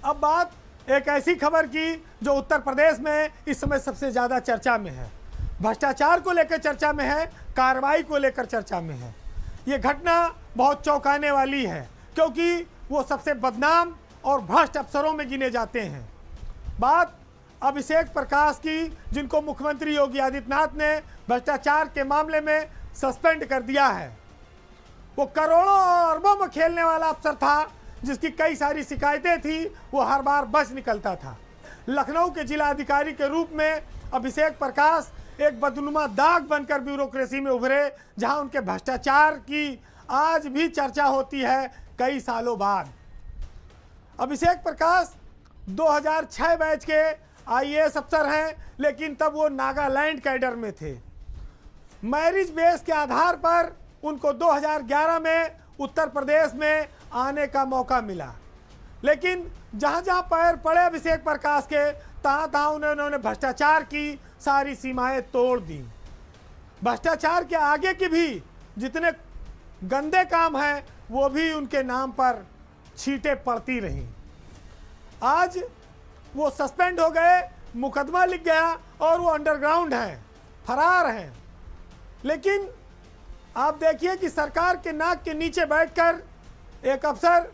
अब बात एक ऐसी खबर की जो उत्तर प्रदेश में इस समय सबसे ज़्यादा चर्चा में है, भ्रष्टाचार को लेकर चर्चा में है, कार्रवाई को लेकर चर्चा में है। ये घटना बहुत चौंकाने वाली है क्योंकि वो सबसे बदनाम और भ्रष्ट अफसरों में गिने जाते हैं। बात अभिषेक प्रकाश की, जिनको मुख्यमंत्री योगी आदित्यनाथ ने भ्रष्टाचार के मामले में सस्पेंड कर दिया है। वो करोड़ों और अरबों में खेलने वाला अफसर था जिसकी कई सारी शिकायतें थी, वो हर बार बच निकलता था। लखनऊ के जिला अधिकारी के रूप में अभिषेक प्रकाश एक बदनुमा दाग बनकर ब्यूरोक्रेसी में उभरे, जहां उनके भ्रष्टाचार की आज भी चर्चा होती है कई सालों बाद। अभिषेक प्रकाश 2006 बैच के आईएएस अफसर हैं, लेकिन तब वो नागालैंड कैडर में थे। मैरिज बेस के आधार पर उनको 2011 में उत्तर प्रदेश में आने का मौका मिला, लेकिन जहां जहां पैर पड़े अभिषेक प्रकाश के, तहां उन्होंने भ्रष्टाचार की सारी सीमाएं तोड़ दी। भ्रष्टाचार के आगे की भी जितने गंदे काम हैं वो भी उनके नाम पर छींटे पड़ती रहीं। आज वो सस्पेंड हो गए, मुकदमा लिख गया और वो अंडरग्राउंड हैं, फरार हैं। लेकिन आप देखिए कि सरकार के नाक के नीचे बैठकर एक अफसर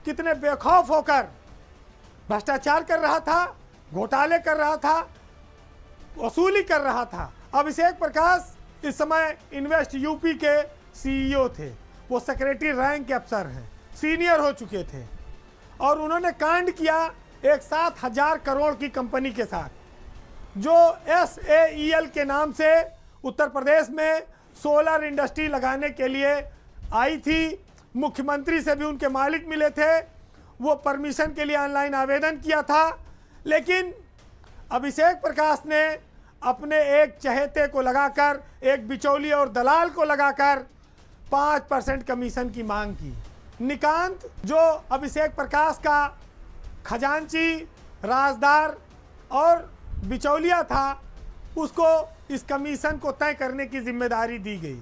कितने बेखौफ होकर भ्रष्टाचार कर रहा था, घोटाले कर रहा था, वसूली कर रहा था। अभिषेक प्रकाश इस समय इन्वेस्ट यूपी के सीईओ थे, वो सेक्रेटरी रैंक के अफसर हैं, सीनियर हो चुके थे, और उन्होंने कांड किया एक 7,000 करोड़ की कंपनी के साथ, जो SAEL के नाम से उत्तर प्रदेश में सोलर इंडस्ट्री लगाने के लिए आई थी। मुख्यमंत्री से भी उनके मालिक मिले थे, वो परमिशन के लिए ऑनलाइन आवेदन किया था, लेकिन अभिषेक प्रकाश ने अपने एक चहेते को लगाकर, एक बिचौलिए और दलाल को लगाकर 5% कमीशन की मांग की। निकांत, जो अभिषेक प्रकाश का खजांची, राजदार और बिचौलिया था, उसको इस कमीशन को तय करने की जिम्मेदारी दी गई।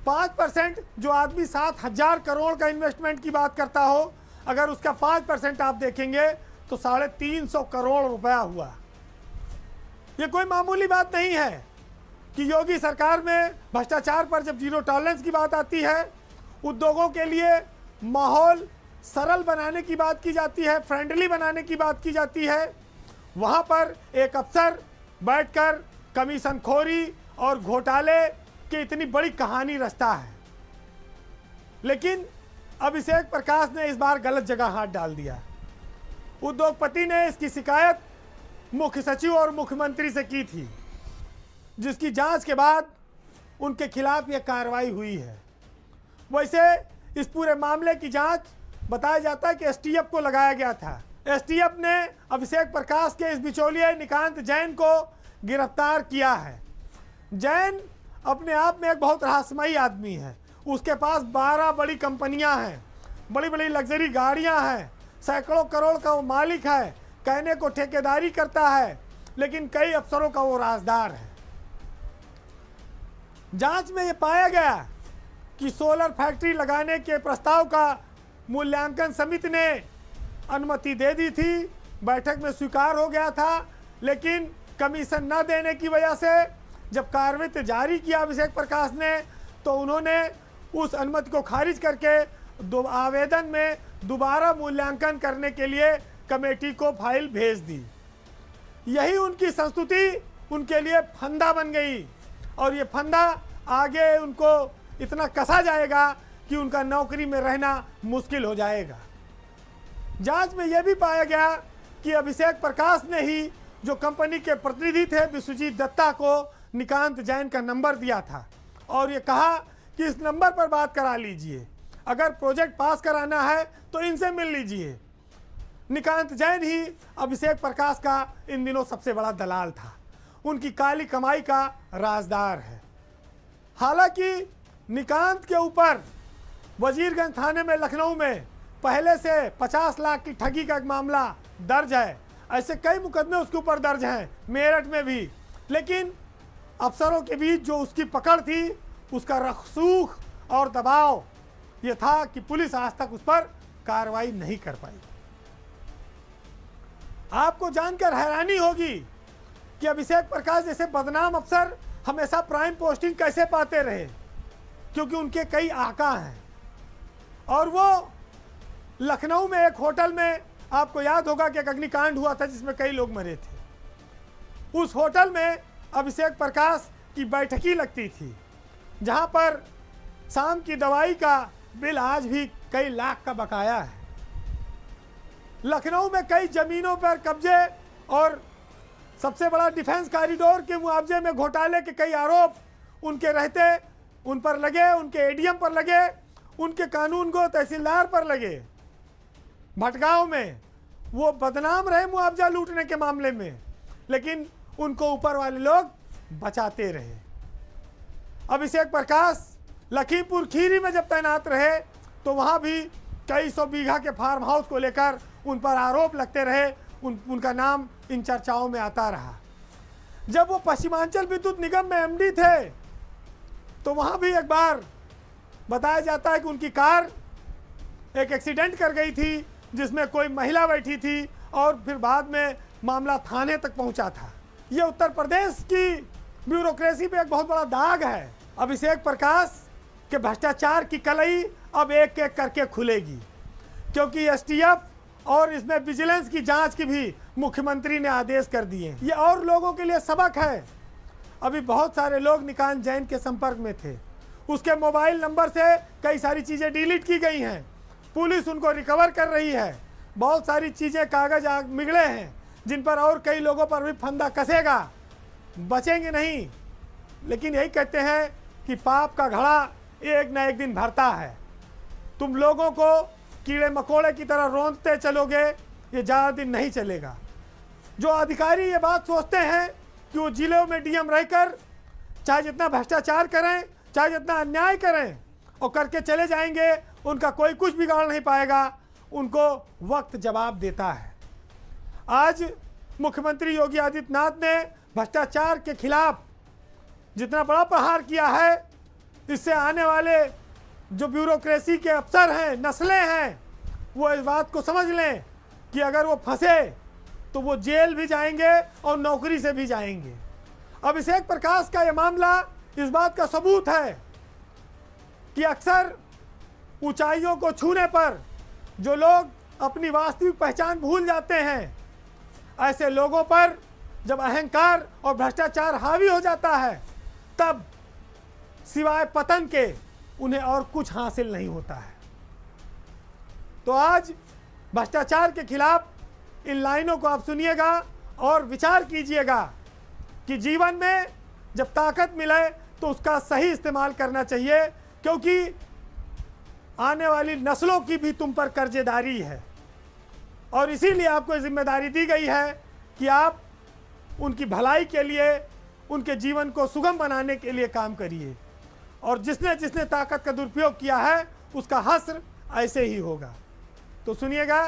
5%, जो आदमी 7,000 करोड़ का इन्वेस्टमेंट की बात करता हो, अगर उसका 5% आप देखेंगे तो 350 करोड़ रुपया हुआ। ये कोई मामूली बात नहीं है कि योगी सरकार में भ्रष्टाचार पर जब जीरो टॉलरेंस की बात आती है, उद्योगों के लिए माहौल सरल बनाने की बात की जाती है, फ्रेंडली बनाने की बात की जाती है, वहाँ पर एक अफसर बैठकर कमीशनखोरी और घोटाले की इतनी बड़ी कहानी रचता है। लेकिन अभिषेक प्रकाश ने इस बार गलत जगह हाथ डाल दिया। उद्योगपति ने इसकी शिकायत मुख्य सचिव और मुख्यमंत्री से की थी, जिसकी जांच के बाद उनके खिलाफ यह कार्रवाई हुई है। वैसे इस पूरे मामले की जांच बताया जाता है कि STF को लगाया गया था। STF ने अभिषेक प्रकाश के इस बिचौलिए निकांत जैन को गिरफ्तार किया है। जैन अपने आप में एक बहुत रहस्यमयी आदमी है। उसके पास 12 बड़ी कंपनियां हैं, बड़ी बड़ी लग्जरी गाड़ियां हैं, सैकड़ों करोड़ का वो मालिक है, कहने को ठेकेदारी करता है, लेकिन कई अफसरों का वो राजदार है। जांच में ये पाया गया कि सोलर फैक्ट्री लगाने के प्रस्ताव का मूल्यांकन समिति ने अनुमति दे दी थी, बैठक में स्वीकार हो गया था, लेकिन कमीशन न देने की वजह से जब कार्रवाई जारी किया अभिषेक प्रकाश ने, तो उन्होंने उस अनुमति को खारिज करके आवेदन में दोबारा मूल्यांकन करने के लिए कमेटी को फाइल भेज दी। यही उनकी संस्तुति उनके लिए फंदा बन गई, और ये फंदा आगे उनको इतना कसा जाएगा कि उनका नौकरी में रहना मुश्किल हो जाएगा। जांच में यह भी पाया गया कि अभिषेक प्रकाश ने ही जो कंपनी के प्रतिनिधि थे विश्वजीत दत्ता को निकांत जैन का नंबर दिया था, और ये कहा कि इस नंबर पर बात करा लीजिए, अगर प्रोजेक्ट पास कराना है तो इनसे मिल लीजिए। निकांत जैन ही अभिषेक प्रकाश का इन दिनों सबसे बड़ा दलाल था, उनकी काली कमाई का राजदार है। हालांकि निकांत के ऊपर वजीरगंज थाने में लखनऊ में पहले से 50 लाख की ठगी का एक मामला दर्ज है। ऐसे कई मुकदमे उसके ऊपर दर्ज हैं, मेरठ में भी। लेकिन अफसरों के बीच जो उसकी पकड़ थी, उसका रसूख और दबाव ये था कि पुलिस आज तक उस पर कार्रवाई नहीं कर पाई। आपको जानकर हैरानी होगी कि अभिषेक प्रकाश जैसे बदनाम अफसर हमेशा प्राइम पोस्टिंग कैसे पाते रहे, क्योंकि उनके कई आका हैं। और वो लखनऊ में एक होटल में, आपको याद होगा कि एक अग्निकांड हुआ था जिसमें कई लोग मरे थे। उस होटल में अभिषेक प्रकाश की बैठकी लगती थी, जहां पर शाम की दवाई का बिल आज भी कई लाख का बकाया है। लखनऊ में कई जमीनों पर कब्जे और सबसे बड़ा डिफेंस कॉरिडोर के मुआवजे में घोटाले के कई आरोप उनके रहते उन पर लगे, उनके एडीएम पर लगे, उनके कानूनगो तहसीलदार पर लगे। भटगांव में वो बदनाम रहे मुआवजा लूटने के मामले में, लेकिन उनको ऊपर वाले लोग बचाते रहे। अभिषेक प्रकाश लखीमपुर खीरी में जब तैनात रहे तो वहाँ भी कई सौ बीघा के फार्म हाउस को लेकर उन पर आरोप लगते रहे, उनका नाम इन चर्चाओं में आता रहा। जब वो पश्चिमांचल विद्युत निगम में एमडी थे तो वहाँ भी एक बार बताया जाता है कि उनकी कार एक एक्सीडेंट कर गई थी जिसमें कोई महिला बैठी थी, और फिर बाद में मामला थाने तक पहुंचा था। ये उत्तर प्रदेश की ब्यूरोक्रेसी पे एक बहुत बड़ा दाग है। अभिषेक प्रकाश के भ्रष्टाचार की कलई अब एक एक करके खुलेगी, क्योंकि एसटीएफ और इसमें विजिलेंस की जांच की भी मुख्यमंत्री ने आदेश कर दिए। ये और लोगों के लिए सबक है। अभी बहुत सारे लोग निकांत जैन के संपर्क में थे, उसके मोबाइल नंबर से कई सारी चीज़ें डिलीट की गई हैं, पुलिस उनको रिकवर कर रही है। बहुत सारी चीज़ें कागज मिगड़े हैं जिन पर और कई लोगों पर भी फंदा कसेगा, बचेंगे नहीं। लेकिन यही कहते हैं कि पाप का घड़ा एक न एक दिन भरता है। तुम लोगों को कीड़े मकोड़े की तरह रोंदते चलोगे, ये ज़्यादा दिन नहीं चलेगा। जो अधिकारी ये बात सोचते हैं कि वो जिलों में डीएम रहकर चाहे जितना भ्रष्टाचार करें, चाहे जितना अन्याय करें और करके चले जाएंगे, उनका कोई कुछ बिगाड़ नहीं पाएगा, उनको वक्त जवाब देता है। आज मुख्यमंत्री योगी आदित्यनाथ ने भ्रष्टाचार के खिलाफ जितना बड़ा प्रहार किया है, इससे आने वाले जो ब्यूरोक्रेसी के अफसर हैं, नस्लें हैं, वो इस बात को समझ लें कि अगर वो फंसे तो वो जेल भी जाएंगे और नौकरी से भी जाएंगे। अभिषेक प्रकाश का ये मामला इस बात का सबूत है कि अक्सर ऊंचाइयों को छूने पर जो लोग अपनी वास्तविक पहचान भूल जाते हैं, ऐसे लोगों पर जब अहंकार और भ्रष्टाचार हावी हो जाता है, तब सिवाय पतन के उन्हें और कुछ हासिल नहीं होता है। तो आज भ्रष्टाचार के खिलाफ इन लाइनों को आप सुनिएगा और विचार कीजिएगा कि जीवन में जब ताकत मिले तो उसका सही इस्तेमाल करना चाहिए, क्योंकि आने वाली नस्लों की भी तुम पर कर्जेदारी है। और इसीलिए आपको जिम्मेदारी दी गई है कि आप उनकी भलाई के लिए, उनके जीवन को सुगम बनाने के लिए काम करिए। और जिसने जिसने ताकत का दुरुपयोग किया है उसका हश्र ऐसे ही होगा। तो सुनिएगा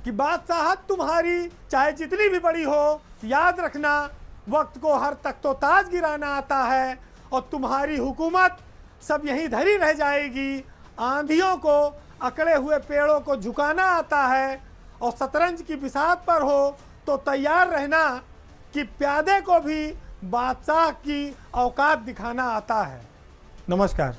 कि बादशाहत तुम्हारी चाहे जितनी भी बड़ी हो, याद रखना वक्त को हर तख्तो-ताज गिराना आता है, और तुम्हारी हुकूमत सब यहीं धरी रह जाएगी। आंधियों को, अकड़े हुए पेड़ों को झुकाना आता है, और शतरंज की बिसात पर हो तो तैयार रहना कि प्यादे को भी बादशाह की औकात दिखाना आता है। नमस्कार।